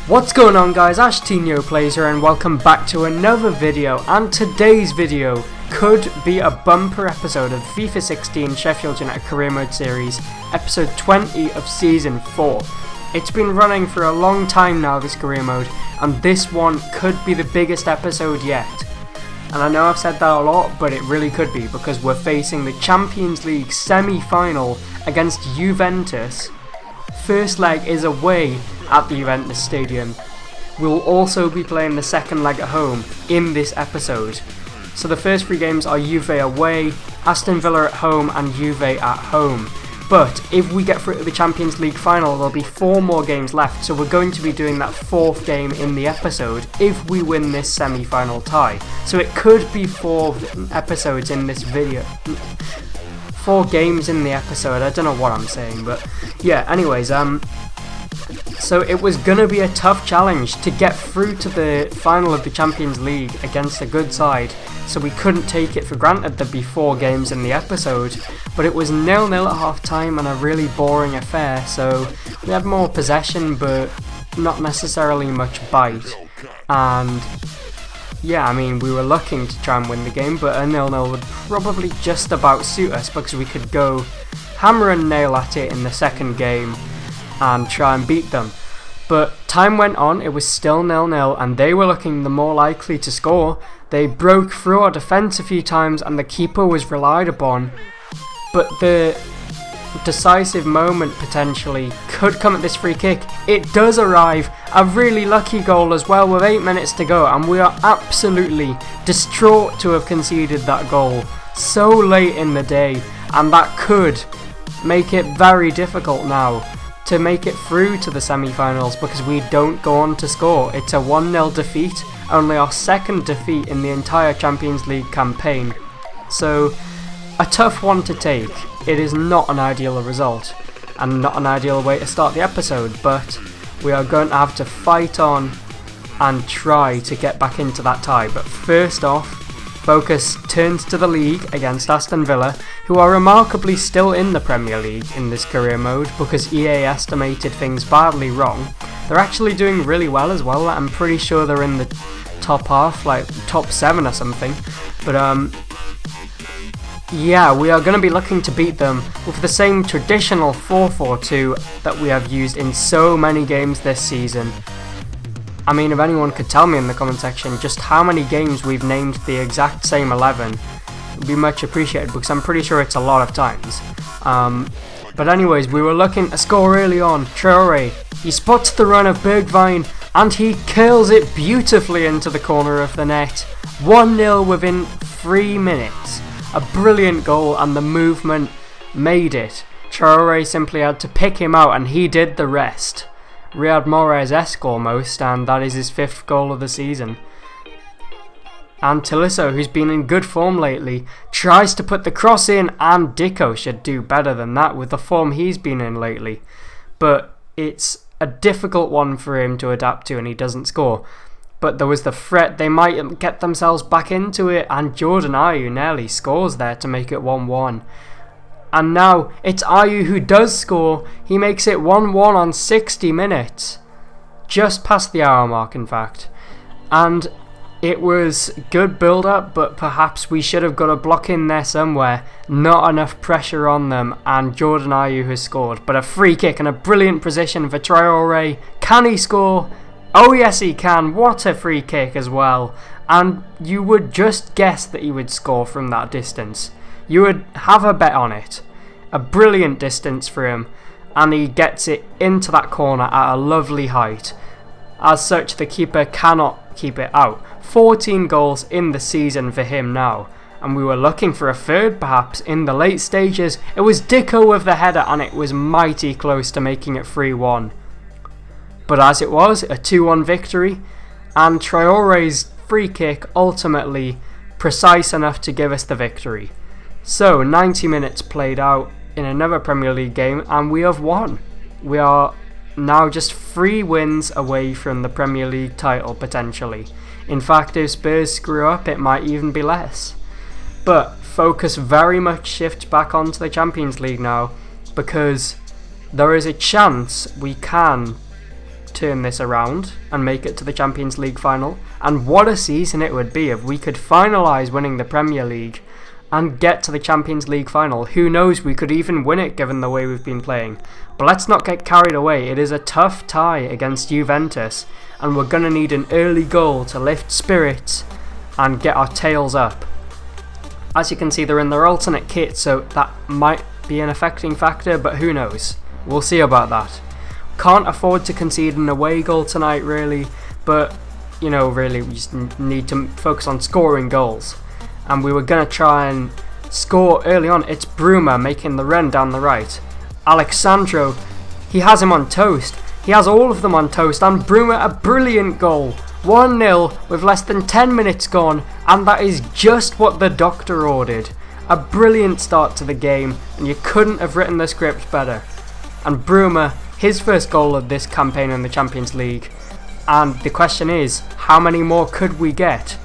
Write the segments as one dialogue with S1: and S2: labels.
S1: What's going on guys, Ashtinho Plays here and welcome back to another video, and today's video could be a bumper episode of the FIFA 16 Sheffield United Career Mode series, episode 20 of season 4. It's been running for a long time now, this career mode, and this one could be the biggest episode yet. And I know I've said that a lot, but it really could be, because we're facing the Champions League semi-final against Juventus. First leg is away at the Juventus Stadium. We'll also be playing the second leg at home in this episode. So the first three games are Juve away, Aston Villa at home and Juve at home. But if we get through to the Champions League final, there'll be 4 more games left, so we're going to be doing that 4th game in the episode if we win this semi-final tie. So it could be 4 episodes in this video. 4 games in the episode, I don't know what I'm saying, but yeah, anyways, so it was going to be a tough challenge to get through to the final of the Champions League against a good side, so we couldn't take it for granted there'd be 4 games in the episode, but it was 0-0 at half time and a really boring affair, so we had more possession but not necessarily much bite, and yeah, I mean, we were looking to try and win the game, but a 0-0 would probably just about suit us because we could go hammer and nail at it in the second game and try and beat them. But time went on, it was still 0-0 and they were looking the more likely to score. They broke through our defence a few times and the keeper was relied upon, but the decisive moment potentially could come at this free kick. It does arrive, a really lucky goal as well with 8 minutes to go, and we are absolutely distraught to have conceded that goal so late in the day, and that could make it very difficult now to make it through to the semi-finals because we don't go on to score. It's a 1-0 defeat, only our second defeat in the entire Champions League campaign, so a tough one to take. It is not an ideal result and not an ideal way to start the episode, but we are going to have to fight on and try to get back into that tie. But first off, focus turns to the league against Aston Villa, who are remarkably still in the Premier League in this career mode because EA estimated things badly wrong. They're actually doing really well as well. I'm pretty sure they're in the top half, like top 7 or something, but yeah, we are going to be looking to beat them with the same traditional 4-4-2 that we have used in so many games this season. I mean, if anyone could tell me in the comment section just how many games we've named the exact same 11, it would be much appreciated because I'm pretty sure it's a lot of times. But anyways, we were looking to score early on. Traore, he spots the run of Bergwijn and he curls it beautifully into the corner of the net. 1-0 within 3 minutes. A brilliant goal, and the movement made it. Traore simply had to pick him out and he did the rest. Riyad Mahrez-esque almost, and that is his 5th goal of the season. And Tolisso, who's been in good form lately, tries to put the cross in, and Dicko should do better than that with the form he's been in lately. But it's a difficult one for him to adapt to and he doesn't score. But there was the threat they might get themselves back into it, and Jordan Ayew nearly scores there to make it 1-1. And now it's Ayew who does score. He makes it 1-1 on 60 minutes. Just past the hour mark, in fact. And it was good build-up, but perhaps we should have got a block in there somewhere. Not enough pressure on them, and Jordan Ayew has scored. But a free kick and a brilliant position for Traore. Can he score? Oh yes he can, what a free kick as well, and you would just guess that he would score from that distance. You would have a bet on it. A brilliant distance for him, and he gets it into that corner at a lovely height. As such, the keeper cannot keep it out. 14 goals in the season for him now, and we were looking for a third perhaps in the late stages. It was Dicko with the header and it was mighty close to making it 3-1. But as it was, a 2-1 victory, and Traore's free kick ultimately precise enough to give us the victory. So 90 minutes played out in another Premier League game and we have won. We are now just 3 wins away from the Premier League title potentially. In fact, if Spurs screw up it might even be less. But focus very much shifts back onto the Champions League now because there is a chance we can turn this around and make it to the Champions League final. And what a season it would be if we could finalise winning the Premier League and get to the Champions League final. Who knows, we could even win it given the way we've been playing. But let's not get carried away. It is a tough tie against Juventus, and we're going to need an early goal to lift spirits and get our tails up. As you can see, they're in their alternate kit, so that might be an affecting factor, but who knows. We'll see about that. Can't afford to concede an away goal tonight, really, but, you know, really, we just need to focus on scoring goals. And we were going to try and score early on. It's Bruma making the run down the right. Alexandro, he has him on toast. He has all of them on toast, and Bruma, a brilliant goal. 1-0 with less than 10 minutes gone, and that is just what the doctor ordered. A brilliant start to the game, and you couldn't have written the script better. And Bruma, his first goal of this campaign in the Champions League. And the question is, how many more could we get?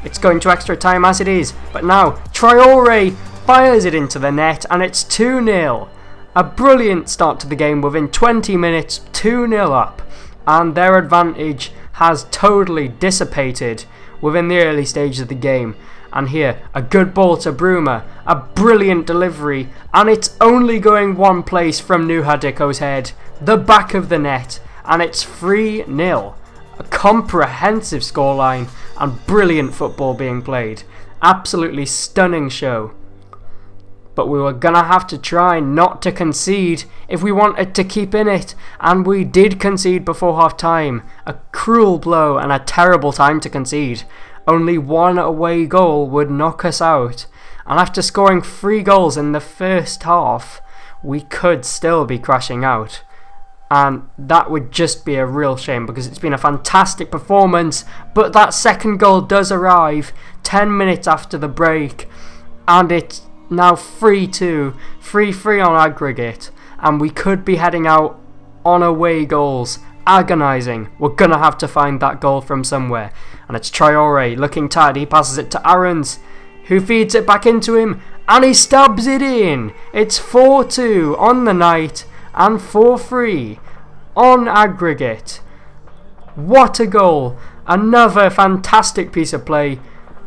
S1: It's going to extra time as it is, but now Traore fires it into the net, and it's 2-0. A brilliant start to the game. Within 20 minutes, 2-0 up, and their advantage has totally dissipated within the early stages of the game. And here, a good ball to Bruma, a brilliant delivery, and it's only going one place from Nuha Dicko's head, the back of the net, and it's 3-0. A comprehensive scoreline and brilliant football being played. Absolutely stunning show. But we were going to have to try not to concede if we wanted to keep in it, and we did concede before half time. A cruel blow and a terrible time to concede. Only one away goal would knock us out, and after scoring 3 goals in the first half, we could still be crashing out. And that would just be a real shame, because it's been a fantastic performance, but that second goal does arrive 10 minutes after the break, and it's now 3-2, 3-3 on aggregate, and we could be heading out on away goals. Agonising. We're going to have to find that goal from somewhere, and it's Traore looking tired. He passes it to Aarons, who feeds it back into him, and he stabs it in. It's 4-2 on the night, and 4-3 on aggregate. What a goal. Another fantastic piece of play,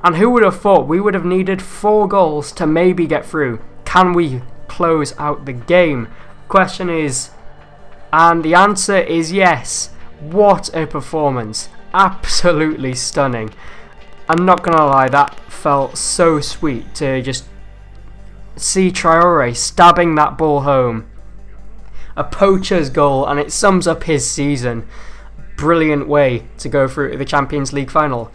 S1: and who would have thought we would have needed 4 goals to maybe get through. Can we close out the game? Question is, and the answer is yes. What a performance. Absolutely stunning. I'm not gonna lie, that felt so sweet to just see Traore stabbing that ball home. A poacher's goal, and it sums up his season. Brilliant way to go through to the Champions League final.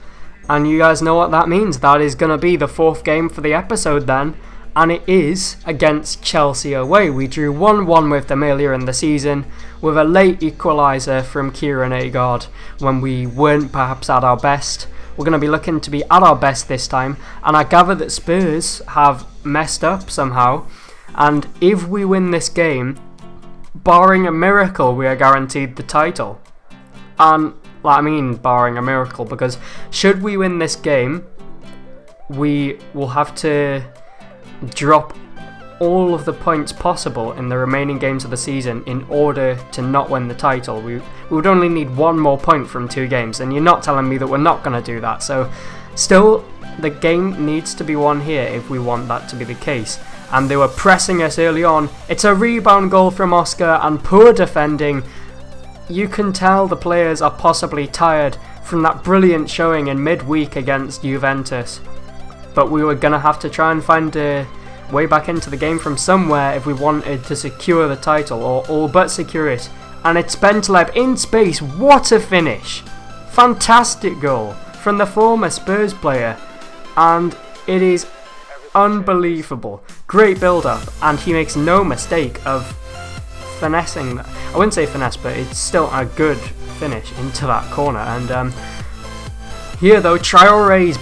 S1: And you guys know what that means. That is going to be the 4th game for the episode then. And it is against Chelsea away. We drew 1-1 with them earlier in the season, with a late equaliser from Kieran Agard when we weren't perhaps at our best. We're going to be looking to be at our best this time. And I gather that Spurs have messed up somehow. And if we win this game, barring a miracle, we are guaranteed the title. And I mean barring a miracle, because should we win this game, we will have to drop all of the points possible in the remaining games of the season in order to not win the title. We would only need 1 more point from 2 games, and you're not telling me that we're not going to do that. So still, the game needs to be won here if we want that to be the case. And they were pressing us early on. It's a rebound goal from Oscar, and poor defending. You can tell the players are possibly tired from that brilliant showing in midweek against Juventus. But we were going to have to try and find a way back into the game from somewhere if we wanted to secure the title, or all but secure it. And it's Bentaleb in space. What a finish! Fantastic goal from the former Spurs player. And it is unbelievable. Great build-up, and he makes no mistake of finessing that. I wouldn't say finesse, but it's still a good finish into that corner. And here though, Traore's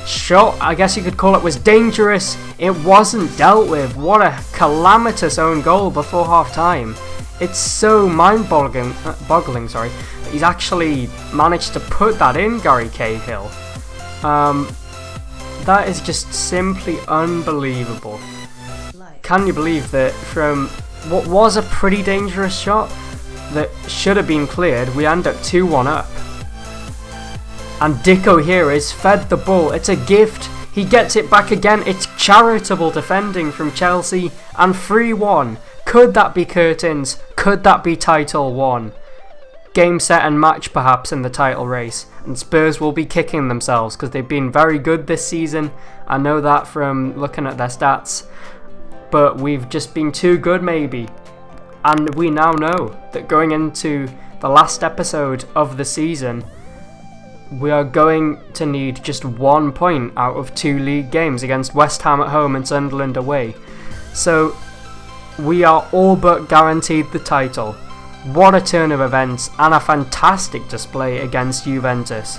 S1: shot, I guess you could call it, was dangerous. It wasn't dealt with. What a calamitous own goal before half time. It's so mind-boggling that he's actually managed to put that in, Gary Cahill. That is just simply unbelievable. Can you believe that from what was a pretty dangerous shot, that should have been cleared, we end up 2-1 up. And Dicko here is fed the ball. It's a gift. He gets it back again. It's charitable defending from Chelsea. And 3-1. Could that be curtains? Could that be title won? Game, set and match perhaps in the title race. And Spurs will be kicking themselves because they've been very good this season. I know that from looking at their stats. But we've just been too good maybe. And we now know that going into the last episode of the season, we are going to need just 1 point out of 2 league games against West Ham at home and Sunderland away. So we are all but guaranteed the title. What a turn of events and a fantastic display against Juventus.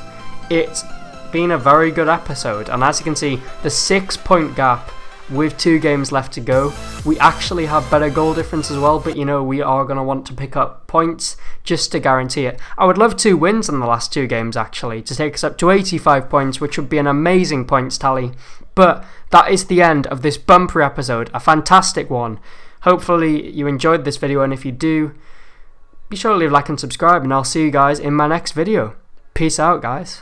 S1: It's been a very good episode, and as you can see, the 6-point gap with 2 games left to go. We actually have better goal difference as well, but you know, we are going to want to pick up points just to guarantee it. I would love 2 wins in the last 2 games actually to take us up to 85 points, which would be an amazing points tally. But that is the end of this bumper episode, a fantastic one. Hopefully you enjoyed this video, and if you do, be sure to leave a like and subscribe, and I'll see you guys in my next video. Peace out, guys.